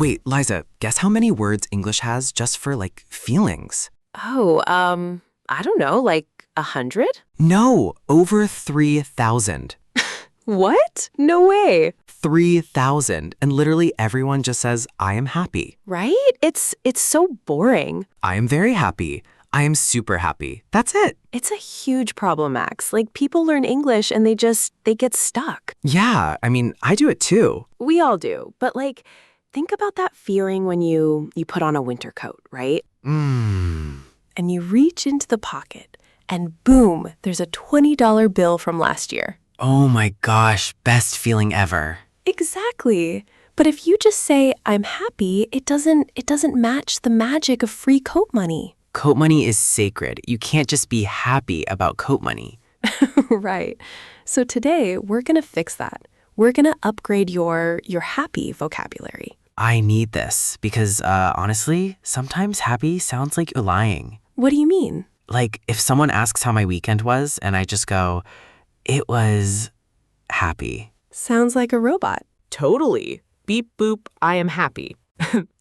Wait, Liza, guess how many words English has just for, feelings? Oh, I don't know, like 100? No, over 3,000. What? No way. 3,000. And literally everyone just says, I am happy. Right? It's so boring. I am very happy. I am super happy. That's it. It's a huge problem, Max. Like, people learn English and they get stuck. Yeah, I do it too. We all do. But, think about that feeling when you put on a winter coat, right? And you reach into the pocket and boom, there's a $20 bill from last year. Oh my gosh, best feeling ever. Exactly. But if you just say, I'm happy, it doesn't match the magic of free coat money. Coat money is sacred. You can't just be happy about coat money. Right. So today, we're going to fix that. We're going to upgrade your happy vocabulary. I need this because, honestly, sometimes happy sounds like you're lying. What do you mean? Like, if someone asks how my weekend was and I just go, it was happy. Sounds like a robot. Totally. Beep, boop, I am happy.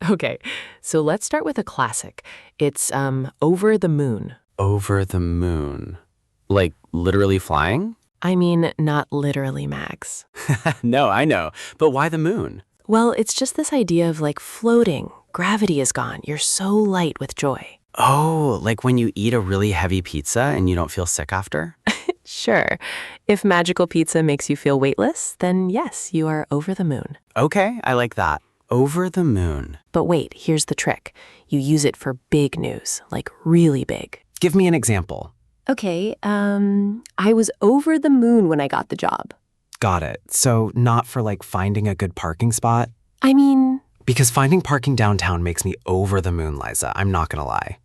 Okay, so let's start with a classic. It's over the moon. Over the moon. Like, literally flying? I mean, not literally, Max. No, I know. But why the moon? Well, it's just this idea of floating. Gravity is gone. You're so light with joy. Oh, like when you eat a really heavy pizza and you don't feel sick after? Sure. If magical pizza makes you feel weightless, then yes, you are over the moon. Okay, I like that. Over the moon. But wait, here's the trick. You use it for big news, like really big. Give me an example. Okay, I was over the moon when I got the job. Got it. So not for finding a good parking spot? I mean... Because finding parking downtown makes me over the moon, Liza. I'm not gonna lie.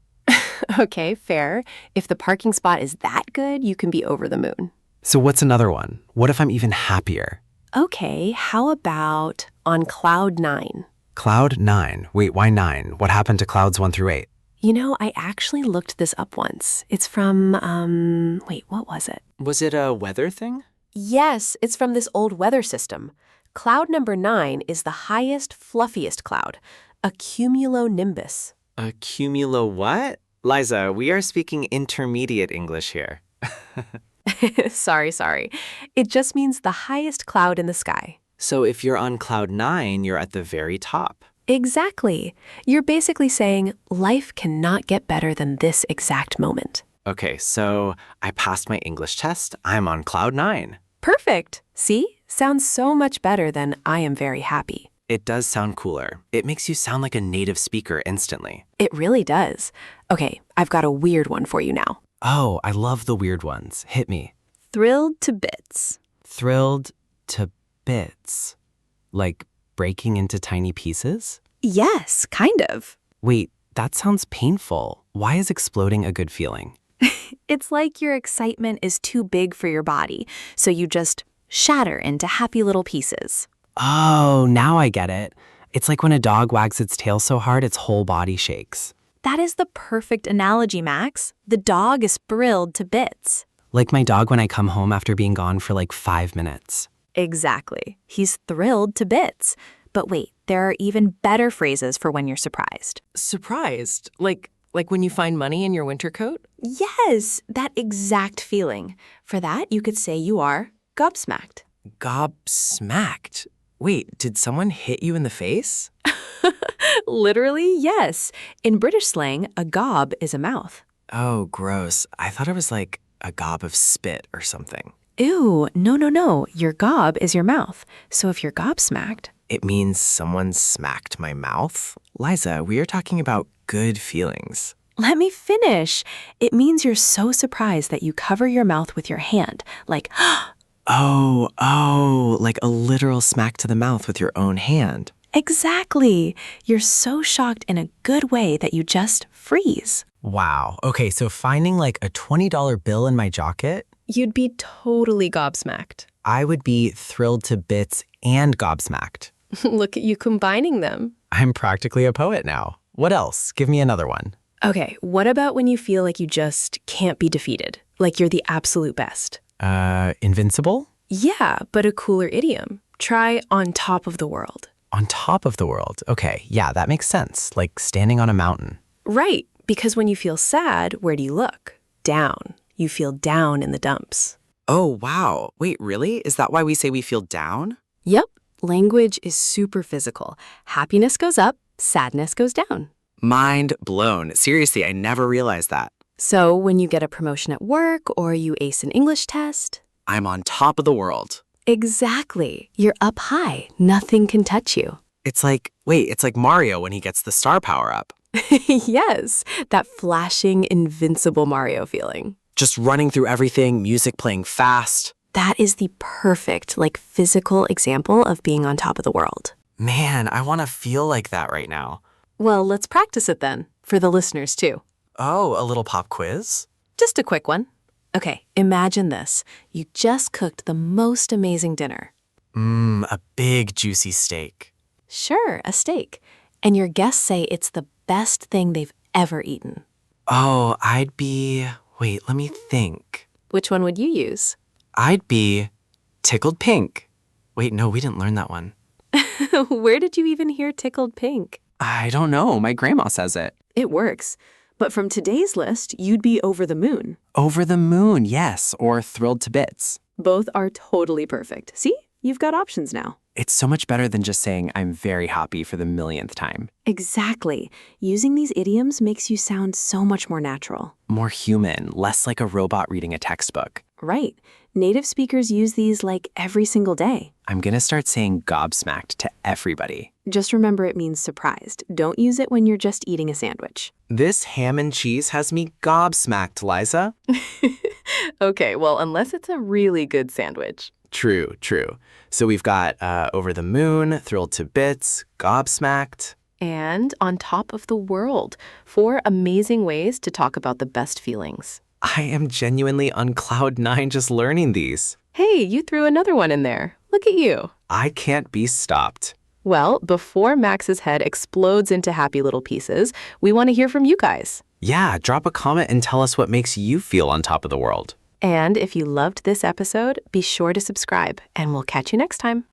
Okay, fair. If the parking spot is that good, you can be over the moon. So what's another one? What if I'm even happier? Okay, how about on cloud 9? Cloud 9. Wait, why 9? What happened to clouds 1 through 8? You know, I actually looked this up once. It's from, wait, what was it? Was it a weather thing? Yes, it's from this old weather system. Cloud number 9 is the highest, fluffiest cloud, a cumulonimbus. A cumulo what? Liza, we are speaking intermediate English here. Sorry. It just means the highest cloud in the sky. So if you're on cloud 9, you're at the very top. Exactly. You're basically saying life cannot get better than this exact moment. Okay, so I passed my English test. I'm on cloud 9. Perfect. See? Sounds so much better than I am very happy. It does sound cooler. It makes you sound like a native speaker instantly. It really does. Okay, I've got a weird one for you now. Oh, I love the weird ones. Hit me. Thrilled to bits. Thrilled to bits. Like breaking into tiny pieces? Yes, kind of. Wait, that sounds painful. Why is exploding a good feeling? It's like your excitement is too big for your body, so you just shatter into happy little pieces. Oh, now I get it. It's like when a dog wags its tail so hard its whole body shakes. That is the perfect analogy, Max. The dog is thrilled to bits. Like my dog when I come home after being gone for 5 minutes. Exactly. He's thrilled to bits. But wait, there are even better phrases for when you're surprised. Surprised? Like when you find money in your winter coat? Yes, that exact feeling. For that, you could say you are gobsmacked. Gobsmacked? Wait, did someone hit you in the face? Literally, yes. In British slang, a gob is a mouth. Oh, gross. I thought it was like a gob of spit or something. Ew, no. Your gob is your mouth. So if you're gobsmacked... It means someone smacked my mouth? Liza, we are talking about good feelings. Let me finish. It means you're so surprised that you cover your mouth with your hand, like, Oh, like a literal smack to the mouth with your own hand. Exactly. You're so shocked in a good way that you just freeze. Wow. Okay, so finding a $20 bill in my jacket, You'd be totally gobsmacked. I would be thrilled to bits and gobsmacked. Look at you combining them. I'm practically a poet now. What else? Give me another one. Okay, what about when you feel like you just can't be defeated? Like you're the absolute best? Invincible? Yeah, but a cooler idiom. Try on top of the world. On top of the world. Okay, yeah, that makes sense. Like standing on a mountain. Right, because when you feel sad, where do you look? Down. You feel down in the dumps. Oh, wow. Wait, really? Is that why we say we feel down? Yep, language is super physical. Happiness goes up, sadness goes down. Mind blown. Seriously, I never realized that. So when you get a promotion at work or you ace an English test, I'm on top of the world. exactly. You're up high. Nothing can touch you. It's like Mario when he gets the star power up. Yes, that flashing, invincible Mario feeling. Just running through everything, music playing fast. That is the perfect, physical example of being on top of the world. Man, I want to feel like that right now. Well, let's practice it then, for the listeners too. Oh, a little pop quiz? Just a quick one. Okay, imagine this. You just cooked the most amazing dinner. A big juicy steak. Sure, a steak. And your guests say it's the best thing they've ever eaten. Oh, wait, let me think. Which one would you use? I'd be tickled pink. Wait, no, we didn't learn that one. Where did you even hear tickled pink? I don't know. My grandma says it. It works. But from today's list, you'd be over the moon. Over the moon, yes, or thrilled to bits. Both are totally perfect. See? You've got options now. It's so much better than just saying I'm very happy for the millionth time. Exactly. Using these idioms makes you sound so much more natural. More human, less like a robot reading a textbook. Right. Native speakers use these every single day. I'm gonna start saying gobsmacked to everybody. Just remember it means surprised. Don't use it when you're just eating a sandwich. This ham and cheese has me gobsmacked, Liza. Okay, well, unless it's a really good sandwich. True. So we've got over the moon, thrilled to bits, gobsmacked. And on top of the world, 4 amazing ways to talk about the best feelings. I am genuinely on cloud 9 just learning these. Hey, you threw another one in there. Look at you. I can't be stopped. Well, before Max's head explodes into happy little pieces, we want to hear from you guys. Yeah, drop a comment and tell us what makes you feel on top of the world. And if you loved this episode, be sure to subscribe, and we'll catch you next time.